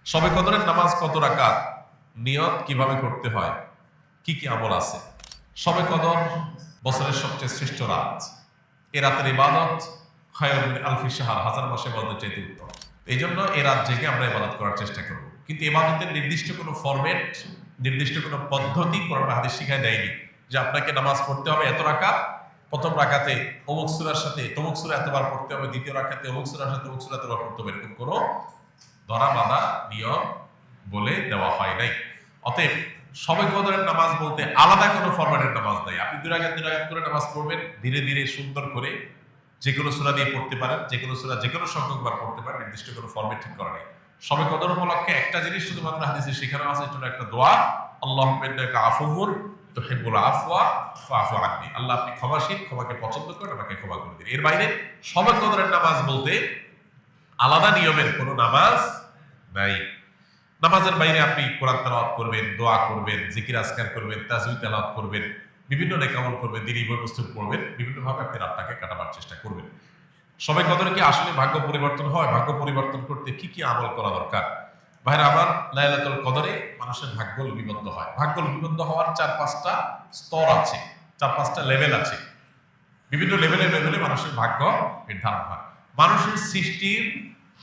শবে কদরের নামাজ কত রাকাত, নিয়ত কিভাবে করতে হয়, কি কি আমল আছে? শবে কদর বছরের সবচেয়ে শ্রেষ্ঠ রাত। এ রাতের ইবাদত খায়রুম মিন আলফি শাহর, হাজার মাসের ইবাদতের চাইতে উত্তম। এই জন্য এ রাত জেগে আমরা ইবাদত করার চেষ্টা করব। কিন্তু ইবাদতের নির্দিষ্ট কোনো ফরম্যাট, নির্দিষ্ট কোনো পদ্ধতি কোরআন হাদিস শিখায় দেয়নি যে আপনাকে নামাজ পড়তে হবে এত রাকাত, প্রথম রাকাতে অমুক সূরার সাথে তমুক সূরা এতবার পড়তে হবে, দ্বিতীয় রাকাতে অমুক সূরার সাথে অমুক সূরা এতবার পড়তে হবে, এরকম কোনো ধরা বাঁধা নিয়ম বলে দেওয়া হয় নাই। অতএব শবে কদরের নামাজ বলতে আলাদা কোনো ফরম্যাটের নামাজ নাই। আপনি দুই রাকাত করে নামাজ পড়বেন, ধীরে ধীরে সুন্দর করে যে কোনো সূরা দিয়ে পড়তে পারেন, যে কোনো সূরা যে কোনো সংখ্যকবার পড়তে পারেন, নির্দিষ্ট কোনো ফরম্যাট ঠিক করা নেই। শবে কদর উপলক্ষে একটা জিনিস শুধুমাত্র হাদিসে শেখানো আছে, জন্য একটা দোয়া, আল্লাহুম্মা ইন্নাকা আফুউন তুহিব্বুল আফওয়া ফাআফু আন্নি। আল্লাহ আপনি ক্ষমাশীল, ক্ষমাকে পছন্দ করেন, আমাকে ক্ষমা করে দিন। এর বাইরে শবে কদরের নামাজ বলতে আলাদা নিয়মের কোনো নামাজ নাই। নামাজের বাইরে আপনি কোরআন তেলাওয়াত করবেন, দোয়া করবেন, জিকির আজকার করবেন, তাসবিহ তেলাওয়াত করবেন, বিভিন্ন নেক আমল করবেন, দ্বীনি বই পুস্তক পড়বেন, বিভিন্নভাবে আপনি রাতটাকে কাটাবার চেষ্টা করবেন। শবে কদরে কি আসলে ভাগ্য পরিবর্তন হয়? ভাগ্য পরিবর্তন করতে কি কি আমল করা দরকার? ভাইরা আমার, লাইলাতুল কদরে মানুষের ভাগ্য লিপিবদ্ধ হয়। ভাগ্য লিপিবদ্ধ হওয়ার 4-5টা স্তর আছে, 4-5টা লেভেল আছে। বিভিন্ন লেভেলে লেভেলে মানুষের ভাগ্য নির্ধারণ হয়। মানুষের সৃষ্টির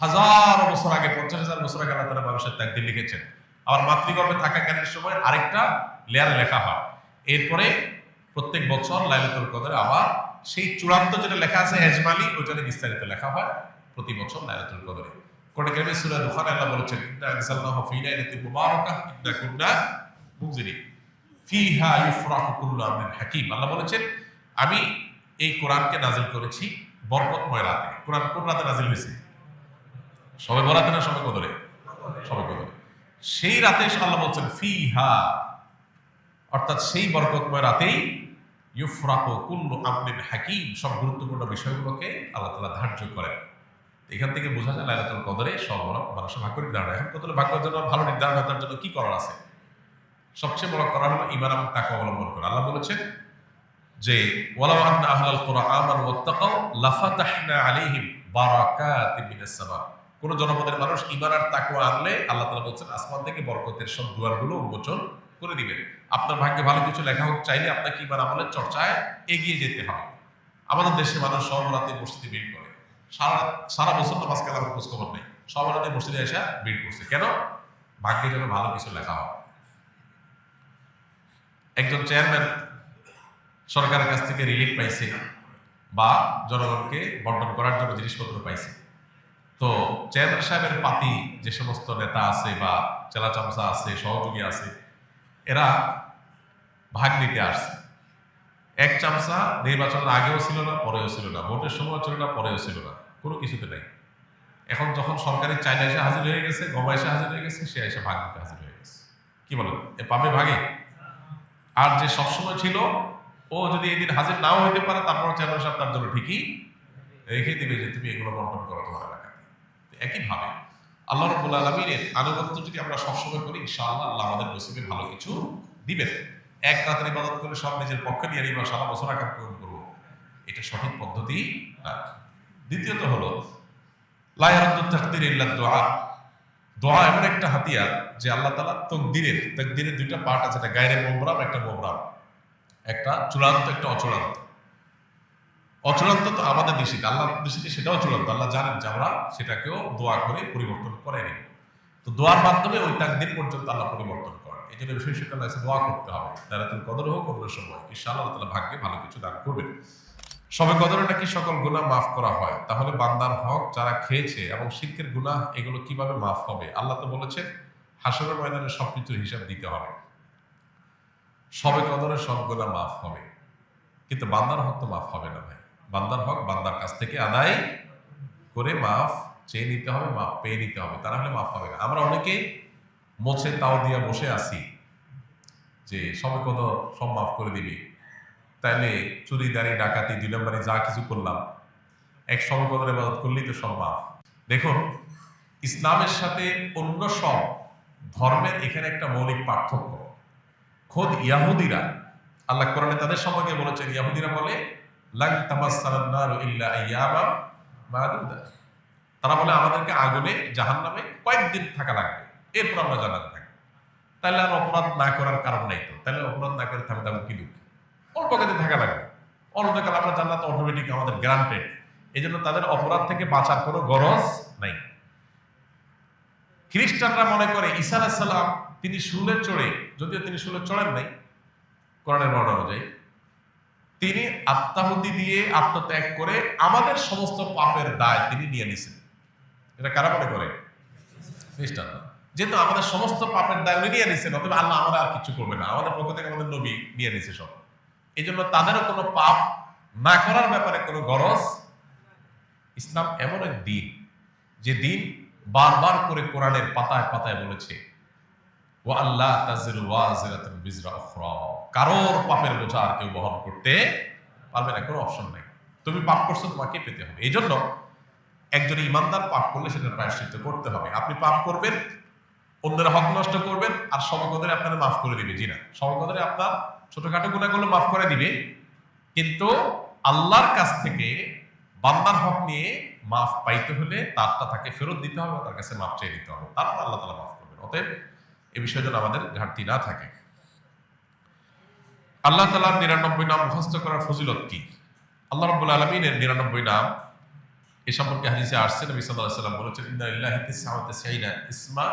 হাজার বছর আগে, 50,000 বছর আগে আল্লাহ তাআলা মানুষের তাকদীর লিখেছেন। আবার মাতৃগর্ভে থাকাকালীন সময় আরেকটা লেয়ারে লেখা হয়। এরপরে প্রত্যেক বছর লাইলাতুল কদরে আবার সেই চূড়ান্ত যেটা লেখা আছে এজমালি, ওইটা বিস্তারিত লেখা হয় প্রতি বছর লাইলাতুল কদরে। কোরআন কারীমে সূরা দুখানে আল্লাহ বলেছেন, ইন্না আনজালনাহু ফী লাইলাতিন মুবারাকাহ ইন্না কুন্না মুনজিরিন ফীহা ইউফরাকু কুল্লু আমরিন হাকীম। আল্লাহ বলেছেন, আমি এই কোরআনকে নাযিল করেছি বরকতময় রাতে। কোরআন কোন রাতে নাযিল হয়েছে? শবে বরাতে না শবে কদরে? শবে কদরে। সেই রাতে আল্লাহ বলছেন ফীহা, অর্থাৎ সেই বরকতময় রাতেই ইউফরাকু কুল্লু আমরিন হাকীম, সব গুরুত্বপূর্ণ বিষয়গুলোকে আল্লাহ তাআলা ধার্য করেন। এখান থেকে বোঝা যায় লাইলাতুল কদরে সর্বরক মানুষের ভাগ্য নির্ধারণ। এখন কতটা ভাগ্যের জন্য ভালো নির্ধারণ হয়, তার জন্য কি করার আছে? সবচেয়ে বড় করা হলো ঈমান এবং তাকওয়া অবলম্বন করা। আল্লাহ বলেছেন যে ওয়ালাউ আন্না আহলাল কুরআন আমানু ওয়াত্তাকাউ লাফাতাহনা আলাইহিম বারাকাতিন মিনাস সামা। কোন জনপদের মানুষ ঈমান আর তাকওয়া আনলে আল্লাহ তাআলা বলেছেন আসমান থেকে বরকতের সব দুয়ারগুলো উন্মোচন করে দিবেন। আপনার ভাগ্যে ভালো কিছু লেখা হোক চাইলে আপনাকে ঈমান আমলের চর্চায় এগিয়ে যেতে হবে। আমাদের দেশে মানুষ সব রাতে মসজিদে ভিড় করে, সারা বছর নামাজ কালামের খোঁজ খবর নেই, সব রাতে মসজিদে এসে ভিড় করছে। কেন? ভাগ্যে যেন ভালো কিছু লেখা হয়। একজন চেয়ারম্যান সরকারের কাছ থেকে রিলিফ পাইছে বা জনগণকে বন্টন করার জন্য জিনিসপত্র পাইছে। তো চেয়ারম্যান সাহেবের পাতি যে সমস্ত নেতা আছে বা চেলা চামচা আছে, সহযোগী আছে, এরা ভাগ নিতে আসছে। এক চামচা নির্বাচনের আগেও ছিল না, পরেও ছিল না, ভোটের সময় ছিল না, পরেও ছিল না, কোনো কিছুতে নাই। এখন যখন সরকারি চাইনা এসে হাজির হয়ে গেছে, গমা এসে হাজির হয়ে গেছে, সে এসে ভাগ নিতে হাজির হয়ে গেছে। কি বলেন, এ পাবে ভাগে? আর যে সবসময় ছিল, ও যদি এই দিন হাজির নাও হইতে পারে, তারপর চেয়ারম্যান সাহেব তার জন্য ঠিকই রেখে দিবে যে তুমি এগুলো বন্টন করো তোমার এলাকায়। একইভাবে আল্লাহ রাব্বুল আলামিনের আনুগত্য যদি আমরা সবসময় করি, ইনশাআল্লাহ আল্লাহ আমাদের নসিবে ভালো কিছু দিবেন। এক রাতের ইবাদত করে সব নিজের পক্ষে নিয়ে নিব, সারা বছর আকাম পূরণ করবো, এটা সঠিক পদ্ধতি না। দ্বিতীয়ত হলো লা ইয়ারুদ্দু তাকদীর ইল্লা দুআ। দোয়া এমন একটা হাতিয়ার যে আল্লাহ তাআলা তাকদীরের দুইটা পার্ট আছে, একটা গায়রে মুবরাম, একটা মুবরাম, একটা চূড়ান্ত, একটা অচূড়ান্ত। অচূড়ান্ত তো আমাদের দৃষ্টিতে, আল্লাহর দৃষ্টিতে সেটাও চূড়ান্ত। আল্লাহ জানেন যে আমরা সেটাকেও দোয়া করে পরিবর্তন করে নিব। তো দোয়ার মাধ্যমে ওই তাকদীর পর্যন্ত আল্লাহ পরিবর্তন করেন। এই জন্য বিশেষ করে দোয়া করতে হবে। লাইলাতুল কদর হোক অন্য সময়, ইনশাআল্লাহ আল্লাহ তাআলা ভাগ্যে ভালো কিছু দান করবেন। শবে কদরে নাকি সকল গুনাহ মাফ করা হয়। তাহলে বান্দার হক যারা খেয়েছে এবং শিরকের গুনাহ, এগুলো কিভাবে মাফ হবে? আল্লাহ তো বলেছেন হাশরের ময়দানে সবকিছুর হিসাব দিতে হবে। শবে কদরে সব গুনাহ মাফ হবে, কিন্তু বান্দার হক তো মাফ হবে না ভাই। বান্দার হক বান্দার কাছ থেকে আদায় করে মাফ চেয়ে নিতে হবে, মাফ পেয়ে নিতে হবে, তা না হলে মাফ হবে না। আমরা অনেকে মোছে তাও দিয়া বসে আছি যে শবে কদর সব মাফ করে দিবি, তাইলে চুরি দাঁড়ি ডাকাতি 2 নম্বরে যা কিছু করলাম, এক শবে কদর ইবাদত করলেই তো সব মাফ। দেখুন, ইসলামের সাথে অন্য সব ধর্মের এখানে একটা মৌলিক পার্থক্য। খোদ ইয়াহুদিরা, আল্লাহ কোরআনে তাদের সম্পর্কে বলেছেন, ইয়াহুদিরা বলে লান তামাসসানান নারু ইল্লা আইয়ামাম মাদুদা। তারা বলে আমাদেরকে আগুনে জাহান্নামে কয়েকদিন থাকা লাগবে, এরপর আমরা জান্নাতে থাকবো। তাহলে আর অপরাধ না করার কারণ নাই তো, তাহলে অপরাধ না করে থাকতে কি দুঃখ, অল্প কাজে থাকা লাগবে, অনন্তকাল আমরা জান্নাত অটোমেটিক আমাদের গ্রান্টেড। এই জন্য তাদের অপরাধ থেকে বাঁচার কোনো গরজ নাই। খ্রিস্টানরা মনে করে ঈসা আলাইহিস সালাম তিনি শুলে চড়ে, যদিও তিনি শুলে চড়েন নাই কোরআনের বর্ণনা অনুযায়ী, তিনি আত্মাহুতি দিয়ে আত্মত্যাগ করে আমাদের সমস্ত পাপের দায় তিনি নিয়ে নিছেন। এটা কারা মনে করে? খ্রিস্টানরা। যেহেতু আমাদের সমস্ত পাপের দায় উনি নিয়ে নিছেন, অথবা আল্লাহ আমরা আর কিছু করবে না, আমাদের পক্ষ থেকে আমাদের নবী নিয়ে নিছে সব। এই জন্য তাদেরও কোনো পাপ না করার ব্যাপারে কোনো গরজ। ইসলাম এমন এক দিন, যে দিন বারবার করে কোরআনের পাতায় পাতায় বলেছে ওয়া আল্লাহ তাজিরু ওয়াজিরাতুন বিজরা উখরা, কারোর পাপের বোঝা আর কেউ বহন করতে পারবে না, কোনো অপশন নাই। তুমি পাপ করছো, তোমাকে পেতে হবে। এই জন্য একজন ইমানদার পাপ করলে সেটার প্রায়শ্চিত্ত করতে হবে। আপনি পাপ করবেন, অন্যের হক নষ্ট করবেন, আর সমকদরে আপনারা মাফ করে দিবে। জি না, সমকদরে আপনার ছোটখাটো গুনাহগুলো মাফ করে দিবে, কিন্তু আল্লাহর কাছ থেকে বান্দার হক নিয়ে মাফ পাইতে হলে তারটা তাকে ফেরত দিতে হবে, তার কাছে মাফ চেয়ে দিতে হবে, তারপর আল্লাহ তাআলা মাফ করবেন। অতএব এ বিষয়ে যেন আমাদের ঘাটতি না থাকে। আল্লাহ তাআলার 99 নাম মুখস্থ করার ফজিলত কি? আল্লাহ রাব্বুল আলামিনের 99 নাম এ সম্পর্কে হাদিসে আসছে, নবী সাল্লাল্লাহু আলাইহি ওয়াসাল্লাম বলেছেন ইন্না লিল্লাহি 99 ইসমা,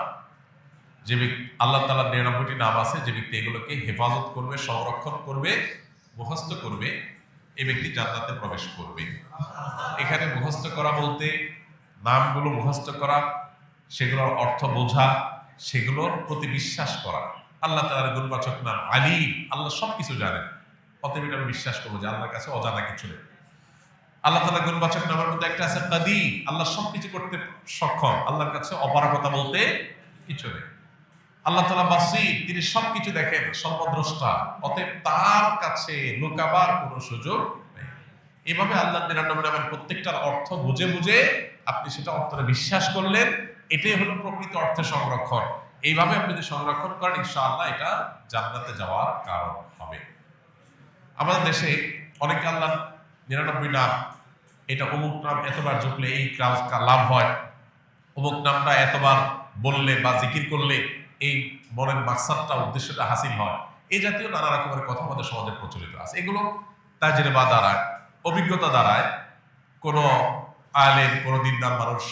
যে ব্যক্তি আল্লাহ তাআলার 99টি নাম আছে, যে ব্যক্তি এগুলোকে হেফাজত করবে, সংরক্ষণ করবে, মুখস্থ করবে, এই ব্যক্তি জান্নাতে প্রবেশ করবে। এখানে মুখস্থ করা বলতে নামগুলো মুখস্থ করা, সেগুলোর অর্থ বোঝা, সেগুলোর প্রতি বিশ্বাস করা। আল্লাহ তাআলার গুণবাচক নাম আলিম, আল্লাহ সবকিছু জানেন, অতএব এটা আমি বিশ্বাস করবো যে আল্লাহর কাছে অজানা কিছু নেই। আল্লাহ তাআলার গুণবাচক নামের মধ্যে একটা আছে কাদির, আল্লাহ সবকিছু করতে সক্ষম, আল্লাহর কাছে অপারগতা বলতে কিছু নেই। আল্লাহ তাআলা বাসীর, তিনি সবকিছু দেখেন, সর্বদ্রষ্টা, অতএব তার কাছে লুকাবার কোনো সুযোগ নেই। এইভাবে আল্লাহ 99 নামের প্রত্যেকটার অর্থ বুঝে বুঝে আপনি সেটা অন্তরে বিশ্বাস করলেন, এটাই হলো প্রকৃত অর্থে সংরক্ষণ। এইভাবে আপনি যদি সংরক্ষণ করেন, ইনশাআল্লাহ এটা জান্নাতে যাওয়ার কারণ হবে। আমাদের দেশে অনেকে আল্লাহ 99 নাম, এটা অমুক নাম এতবার জপলে এই কাজ লাভ হয়, অমুক নামটা এতবার বললে বা জিকির করলে এই মনের মাকসাদটা, উদ্দেশ্যটা হাসিল হয়, এই জাতীয় নানা রকমের কথা আমাদের সমাজে প্রচলিত আছে। এগুলো তাজরিবা দ্বারায়, অভিজ্ঞতা দ্বারায় কোনো আলেম, কোনো দিনদার মানুষ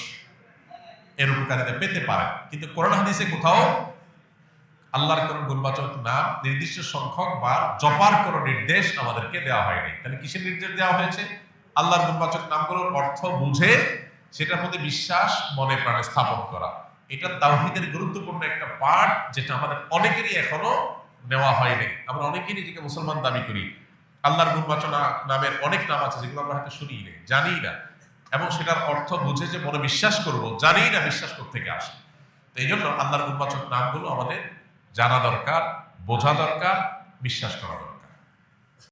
এর উপকারিতা পেতে পারে, কিন্তু কোরআন হাদিসে কোথাও আল্লাহর কোন গুণবাচক নাম নির্দিষ্ট সংখ্যক বা জপার কোনো নির্দেশ আমাদেরকে দেওয়া হয়নি। তাহলে কিসের নির্দেশ দেওয়া হয়েছে? আল্লাহর গুণবাচক নামগুলোর অর্থ বুঝে সেটার প্রতি বিশ্বাস মনে প্রাণে স্থাপন করা। এটা তাওহীদের গুরুত্বপূর্ণ একটা পার্ট, যেটা আমাদের অনেকেরই এখনো নেওয়া হয়নি। আমরা অনেকেই নিজেকে মুসলমান দাবি করি, আল্লাহর গুণবাচক নামের অনেক নাম আছে যেগুলো আমরা হয়তো শুনি না, জানি না, এবং সেটার অর্থ বুঝে যে মনে বিশ্বাস করব, জানি না বিশ্বাস করতে থেকে আসে। তো এই জন্য আল্লাহর গুণবাচক নামগুলো আমাদের জানা দরকার, বোঝা দরকার, বিশ্বাস করা দরকার।